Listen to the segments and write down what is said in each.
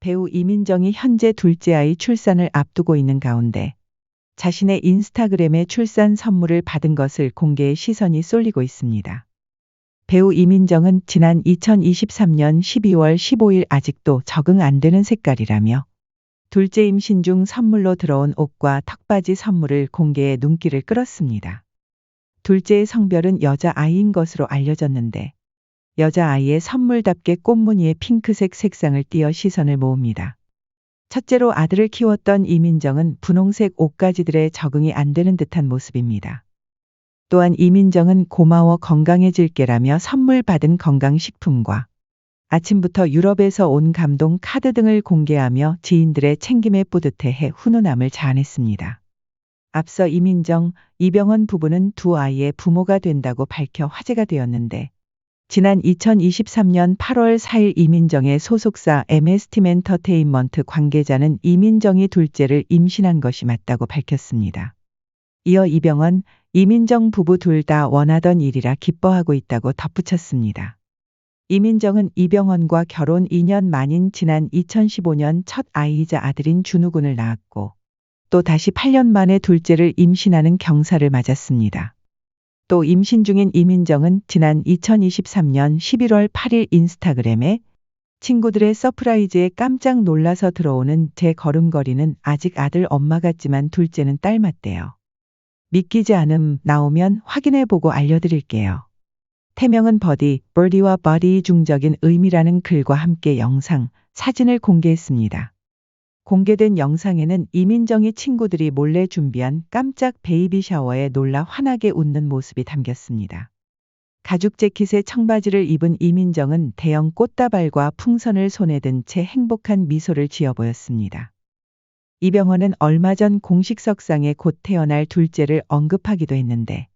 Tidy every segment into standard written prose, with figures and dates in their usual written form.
배우 이민정이 현재 둘째 아이 출산을 앞두고 있는 가운데 자신의 인스타그램에 출산 선물을 받은 것을 공개해 시선이 쏠리고 있습니다. 배우 이민정은 지난 2023년 12월 15일 아직도 적응 안 되는 색깔이라며 둘째 임신 중 선물로 들어온 옷과 턱바지 선물을 공개해 눈길을 끌었습니다. 둘째의 성별은 여자아이인 것으로 알려졌는데 여자아이의 선물답게 꽃무늬의 핑크색 색상을 띠어 시선을 모읍니다. 첫째로 아들을 키웠던 이민정은 분홍색 옷가지들에 적응이 안 되는 듯한 모습입니다. 또한 이민정은 고마워 건강해질게라며 선물 받은 건강식품과 아침부터 유럽에서 온 감동 카드 등을 공개하며 지인들의 챙김에 뿌듯해해 훈훈함을 자아냈습니다. 앞서 이민정, 이병헌 부부는 두 아이의 부모가 된다고 밝혀 화제가 되었는데 지난 2023년 8월 4일 이민정의 소속사 MS팀엔터테인먼트 관계자는 이민정이 둘째를 임신한 것이 맞다고 밝혔습니다. 이어 이병헌, 이민정 부부 둘 다 원하던 일이라 기뻐하고 있다고 덧붙였습니다. 이민정은 이병헌과 결혼 2년 만인 지난 2015년 첫 아이이자 아들인 준우군을 낳았고 또 다시 8년 만에 둘째를 임신하는 경사를 맞았습니다. 또 임신 중인 이민정은 지난 2023년 11월 8일 인스타그램에 친구들의 서프라이즈에 깜짝 놀라서 들어오는 제 걸음걸이는 아직 아들 엄마 같지만 둘째는 딸 맞대요. 믿기지 않음 나오면 확인해보고 알려드릴게요. 태명은 버디, 버디와 버디 중적인 의미라는 글과 함께 영상, 사진을 공개했습니다. 공개된 영상에는 이민정이 친구들이 몰래 준비한 깜짝 베이비 샤워에 놀라 환하게 웃는 모습이 담겼습니다. 가죽 재킷에 청바지를 입은 이민정은 대형 꽃다발과 풍선을 손에 든 채 행복한 미소를 지어 보였습니다. 이병헌은 얼마 전 공식석상에 곧 태어날 둘째를 언급하기도 했는데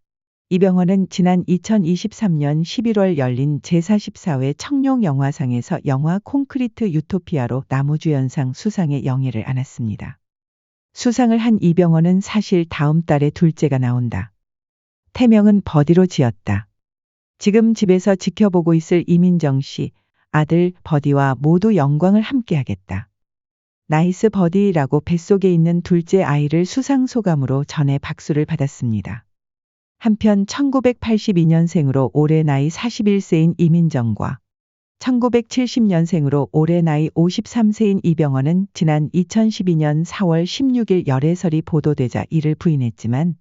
이병헌은 지난 2023년 11월 열린 제44회 청룡영화상에서 영화 콘크리트 유토피아로 남우주연상 수상의 영예를 안았습니다. 수상을 한 이병헌은 사실 다음 달에 둘째가 나온다. 태명은 버디로 지었다. 지금 집에서 지켜보고 있을 이민정 씨, 아들 버디와 모두 영광을 함께하겠다. 나이스 버디라고 뱃속에 있는 둘째 아이를 수상 소감으로 전해 박수를 받았습니다. 한편 1982년생으로 올해 나이 41세인 이민정과 1970년생으로 올해 나이 53세인 이병헌은 지난 2012년 4월 16일 열애설이 보도되자 이를 부인했지만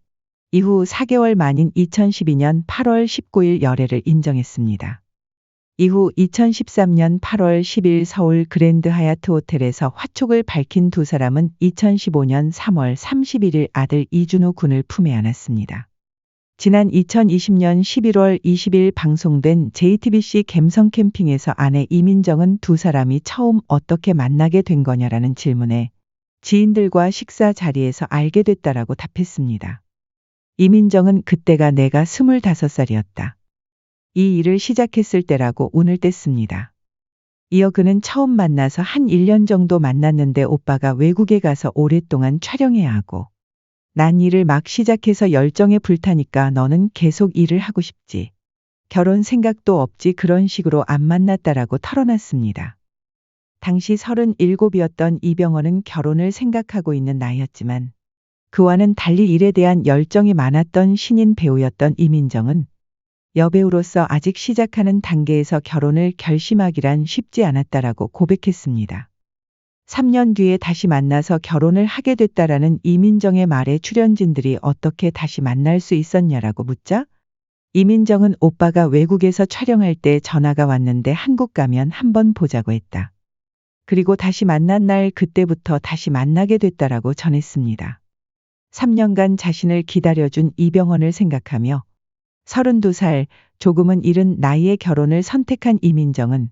이후 4개월 만인 2012년 8월 19일 열애를 인정했습니다. 이후 2013년 8월 10일 서울 그랜드 하얏트 호텔에서 화촉을 밝힌 두 사람은 2015년 3월 31일 아들 이준우 군을 품에 안았습니다. 지난 2020년 11월 20일 방송된 JTBC 갬성 캠핑에서 아내 이민정은 두 사람이 처음 어떻게 만나게 된 거냐라는 질문에 지인들과 식사 자리에서 알게 됐다라고 답했습니다. 이민정은 그때가 내가 25살이었다. 이 일을 시작했을 때라고 운을 뗐습니다. 이어 그는 처음 만나서 한 1년 정도 만났는데 오빠가 외국에 가서 오랫동안 촬영해야 하고 난 일을 막 시작해서 열정에 불타니까 너는 계속 일을 하고 싶지. 결혼 생각도 없지 그런 식으로 안 만났다라고 털어놨습니다. 당시 37이었던 이병헌은 결혼을 생각하고 있는 나이였지만 그와는 달리 일에 대한 열정이 많았던 신인 배우였던 이민정은 여배우로서 아직 시작하는 단계에서 결혼을 결심하기란 쉽지 않았다라고 고백했습니다. 3년 뒤에 다시 만나서 결혼을 하게 됐다라는 이민정의 말에 출연진들이 어떻게 다시 만날 수 있었냐라고 묻자 이민정은 오빠가 외국에서 촬영할 때 전화가 왔는데 한국 가면 한번 보자고 했다. 그리고 다시 만난 날 그때부터 다시 만나게 됐다라고 전했습니다. 3년간 자신을 기다려준 이병헌을 생각하며 32살 조금은 이른 나이에 결혼을 선택한 이민정은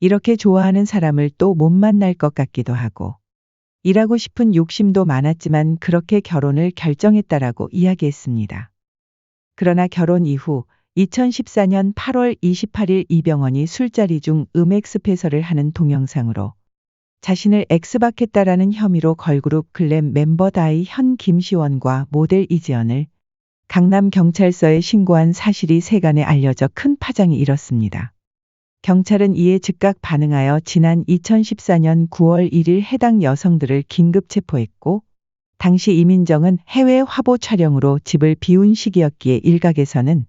이렇게 좋아하는 사람을 또 못 만날 것 같기도 하고 일하고 싶은 욕심도 많았지만 그렇게 결혼을 결정했다라고 이야기했습니다. 그러나 결혼 이후 2014년 8월 28일 이병헌이 술자리 중 음액 스페셜을 하는 동영상으로 자신을 엑스박했다라는 혐의로 걸그룹 글램 멤버 다이 현 김시원과 모델 이지연을 강남경찰서에 신고한 사실이 세간에 알려져 큰 파장이 일었습니다. 경찰은 이에 즉각 반응하여 지난 2014년 9월 1일 해당 여성들을 긴급 체포했고, 당시 이민정은 해외 화보 촬영으로 집을 비운 시기였기에 일각에서는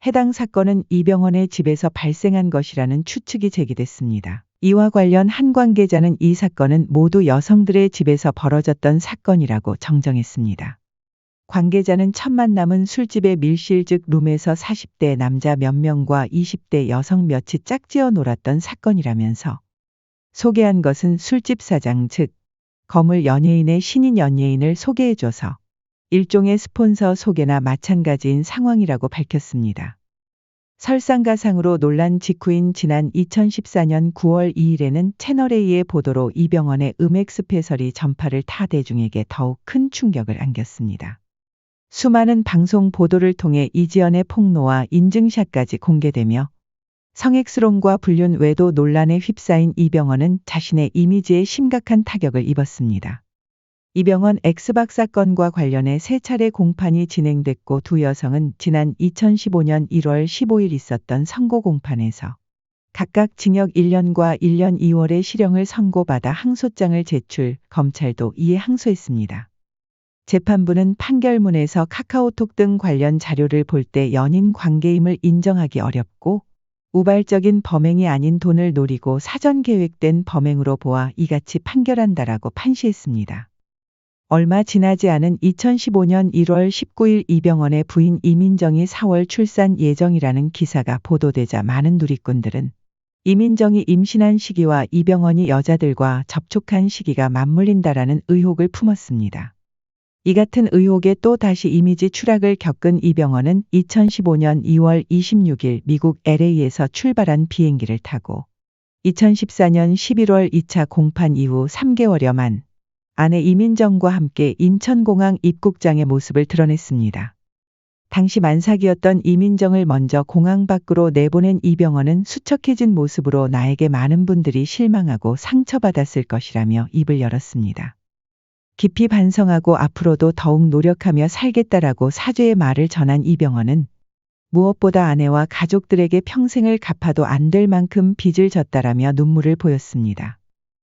해당 사건은 이병헌의 집에서 발생한 것이라는 추측이 제기됐습니다. 이와 관련 한 관계자는 이 사건은 모두 여성들의 집에서 벌어졌던 사건이라고 정정했습니다. 관계자는 첫 만남은 술집의 밀실 즉 룸에서 40대 남자 몇 명과 20대 여성 몇이 짝지어 놀았던 사건이라면서 소개한 것은 술집 사장 즉 거물 연예인의 신인 연예인을 소개해줘서 일종의 스폰서 소개나 마찬가지인 상황이라고 밝혔습니다. 설상가상으로 논란 직후인 지난 2014년 9월 2일에는 채널A의 보도로 이병헌의 음액 스페셜이 전파를 타 대중에게 더욱 큰 충격을 안겼습니다. 수많은 방송 보도를 통해 이지연의 폭로와 인증샷까지 공개되며 성액스론과 불륜 외도 논란에 휩싸인 이병헌은 자신의 이미지에 심각한 타격을 입었습니다. 이병헌 엑스박 사건과 관련해 세 차례 공판이 진행됐고 두 여성은 지난 2015년 1월 15일 있었던 선고 공판에서 각각 징역 1년과 1년 2월의 실형을 선고받아 항소장을 제출, 검찰도 이에 항소했습니다. 재판부는 판결문에서 카카오톡 등 관련 자료를 볼 때 연인 관계임을 인정하기 어렵고 우발적인 범행이 아닌 돈을 노리고 사전 계획된 범행으로 보아 이같이 판결한다라고 판시했습니다. 얼마 지나지 않은 2015년 1월 19일 이병헌의 부인 이민정이 4월 출산 예정이라는 기사가 보도되자 많은 누리꾼들은 이민정이 임신한 시기와 이병헌이 여자들과 접촉한 시기가 맞물린다라는 의혹을 품었습니다. 이 같은 의혹에 또 다시 이미지 추락을 겪은 이병헌은 2015년 2월 26일 미국 LA에서 출발한 비행기를 타고 2014년 11월 2차 공판 이후 3개월여 만 아내 이민정과 함께 인천공항 입국장의 모습을 드러냈습니다. 당시 만삭이었던 이민정을 먼저 공항 밖으로 내보낸 이병헌은 수척해진 모습으로 나에게 많은 분들이 실망하고 상처받았을 것이라며 입을 열었습니다. 깊이 반성하고 앞으로도 더욱 노력하며 살겠다라고 사죄의 말을 전한 이병헌은 무엇보다 아내와 가족들에게 평생을 갚아도 안 될 만큼 빚을 졌다라며 눈물을 보였습니다.